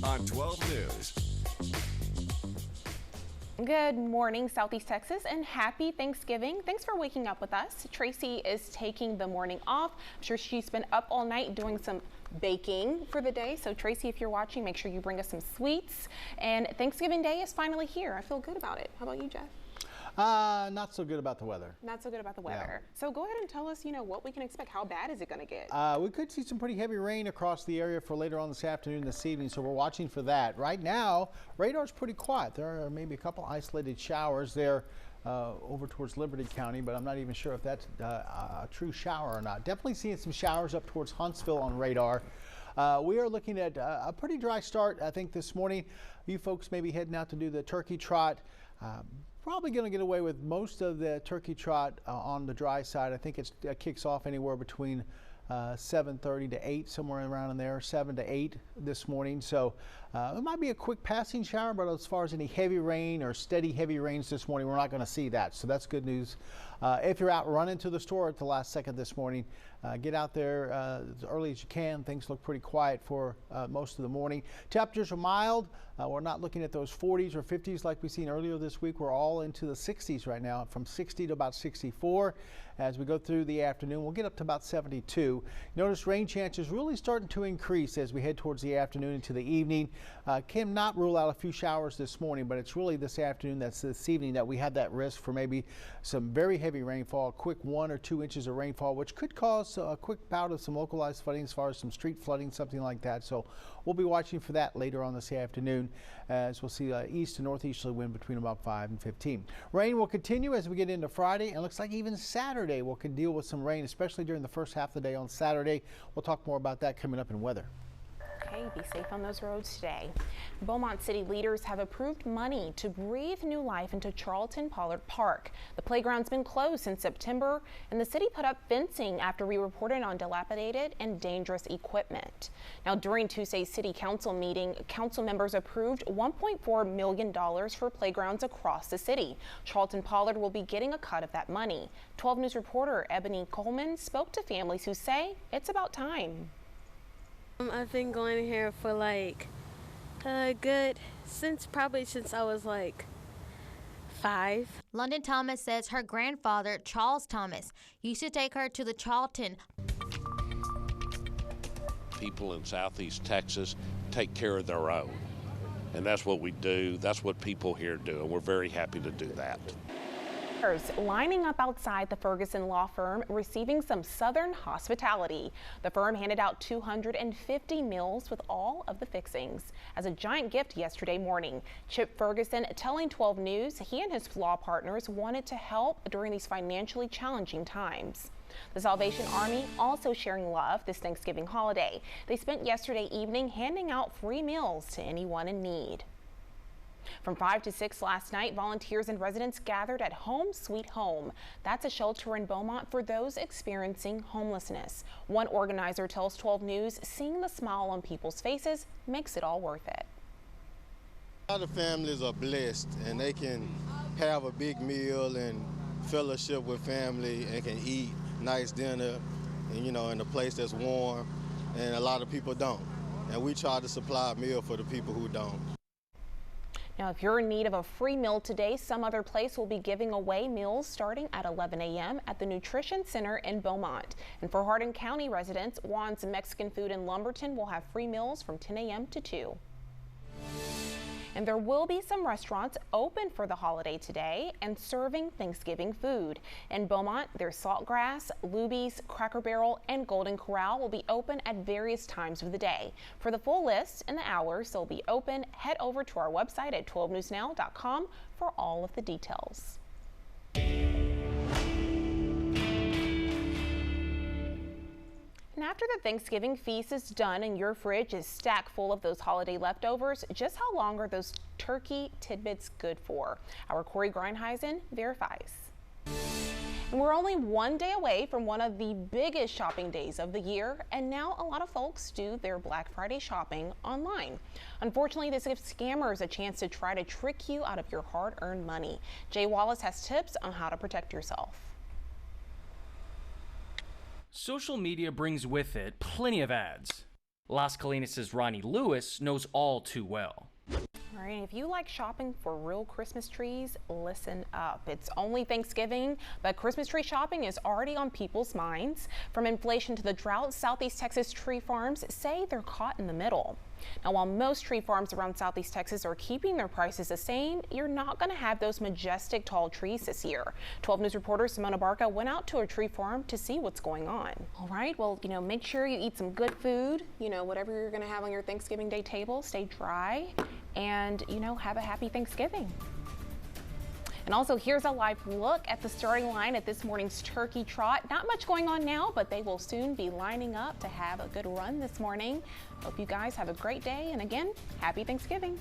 on 12 News. Good morning, Southeast Texas, and happy Thanksgiving. Thanks for waking up with us. Tracy is taking the morning off. I'm sure she's been up all night doing some baking for the day. So Tracy, if you're watching, make sure you bring us some sweets. And Thanksgiving Day is finally here. I feel good about it. How about you, Jeff? Not so good about the weather. Not so good about the weather. Yeah. So go ahead and tell us, what we can expect. How bad is it going to get? We could see some pretty heavy rain across the area for later on this afternoon, this evening, so we're watching for that. Right now, radar's pretty quiet. There are maybe a couple isolated showers there over towards Liberty County, but I'm not even sure if that's a true shower or not. Definitely seeing some showers up towards Huntsville on radar. We are looking at a pretty dry start, I think, this morning. You folks may be heading out to do the turkey trot. Probably going to get away with most of the turkey trot on the dry side. I think it kicks off anywhere between 7:30 to 8, somewhere around in there, 7 to 8 this morning. So it might be a quick passing shower, but as far as any heavy rain or steady heavy rains this morning, we're not going to see that. So that's good news. If you're out running to the store at the last second this morning, get out there as early as you can. Things look pretty quiet for most of the morning. Temperatures are mild. We're not looking at those 40s or 50s like we've seen earlier this week. We're all into the 60s right now, from 60 to about 64. As we go through the afternoon, we'll get up to about 72. Notice rain chances really starting to increase as we head towards the afternoon into the evening. Cannot rule out a few showers this morning, but it's really this afternoon, that's this evening, that we have that risk for maybe some very heavy rainfall, a quick 1 or 2 inches of rainfall, which could cause a quick bout of some localized flooding as far as some street flooding, something like that. So we'll be watching for that later on this afternoon, as we'll see east to northeasterly wind between about 5 and 15. Rain will continue as we get into Friday, and it looks like even Saturday we'll deal with some rain, especially during the first half of the day on Saturday. We'll talk more about that coming up in weather. Okay, be safe on those roads today. Beaumont City leaders have approved money to breathe new life into Charlton Pollard Park. The playground's been closed since September, and the city put up fencing after we reported on dilapidated and dangerous equipment. Now, during Tuesday's city council meeting, council members approved $1.4 million for playgrounds across the city. Charlton Pollard will be getting a cut of that money. 12 News reporter Ebony Coleman spoke to families who say it's about time. I've been going here for probably since I was 5. London Thomas says her grandfather, Charles Thomas, used to take her to the Charlton. People in Southeast Texas take care of their own, and that's what we do. That's what people here do, and we're very happy to do that. Lining up outside the Ferguson law firm receiving some Southern hospitality. The firm handed out 250 meals with all of the fixings as a giant gift yesterday morning. Chip Ferguson telling 12 News he and his law partners wanted to help during these financially challenging times. The Salvation Army also sharing love this Thanksgiving holiday. They spent yesterday evening handing out free meals to anyone in need. From 5 to 6 last night, volunteers and residents gathered at Home Sweet Home. That's a shelter in Beaumont for those experiencing homelessness. One organizer tells 12 News seeing the smile on people's faces makes it all worth it. A lot of families are blessed and they can have a big meal and fellowship with family and can eat nice dinner and, in a place that's warm, and a lot of people don't. And we try to supply a meal for the people who don't. Now, if you're in need of a free meal today, some other place will be giving away meals starting at 11 a.m. at the Nutrition Center in Beaumont. And for Hardin County residents, Juan's Mexican Food in Lumberton will have free meals from 10 a.m. to 2. And there will be some restaurants open for the holiday today and serving Thanksgiving food. In Beaumont, there's Saltgrass, Luby's, Cracker Barrel, and Golden Corral will be open at various times of the day. For the full list and the hours they'll be open, head over to our website at 12newsnow.com for all of the details. And after the Thanksgiving feast is done and your fridge is stacked full of those holiday leftovers, just how long are those turkey tidbits good for? Our Corey Grindheisen verifies. And we're only one day away from one of the biggest shopping days of the year, and now a lot of folks do their Black Friday shopping online. Unfortunately, this gives scammers a chance to try to trick you out of your hard-earned money. Jay Wallace has tips on how to protect yourself. Social media brings with it plenty of ads. Las Colinas' Ronnie Lewis knows all too well. All right, if you like shopping for real Christmas trees, listen up. It's only Thanksgiving, but Christmas tree shopping is already on people's minds. From inflation to the drought, Southeast Texas tree farms say they're caught in the middle. Now, while most tree farms around Southeast Texas are keeping their prices the same, you're not going to have those majestic tall trees this year. 12 News reporter Simona Barca went out to a tree farm to see what's going on. All right, well, make sure you eat some good food. Whatever you're going to have on your Thanksgiving Day table, stay dry and, have a happy Thanksgiving. And also, here's a live look at the starting line at this morning's turkey trot. Not much going on now, but they will soon be lining up to have a good run this morning. Hope you guys have a great day, and again, happy Thanksgiving.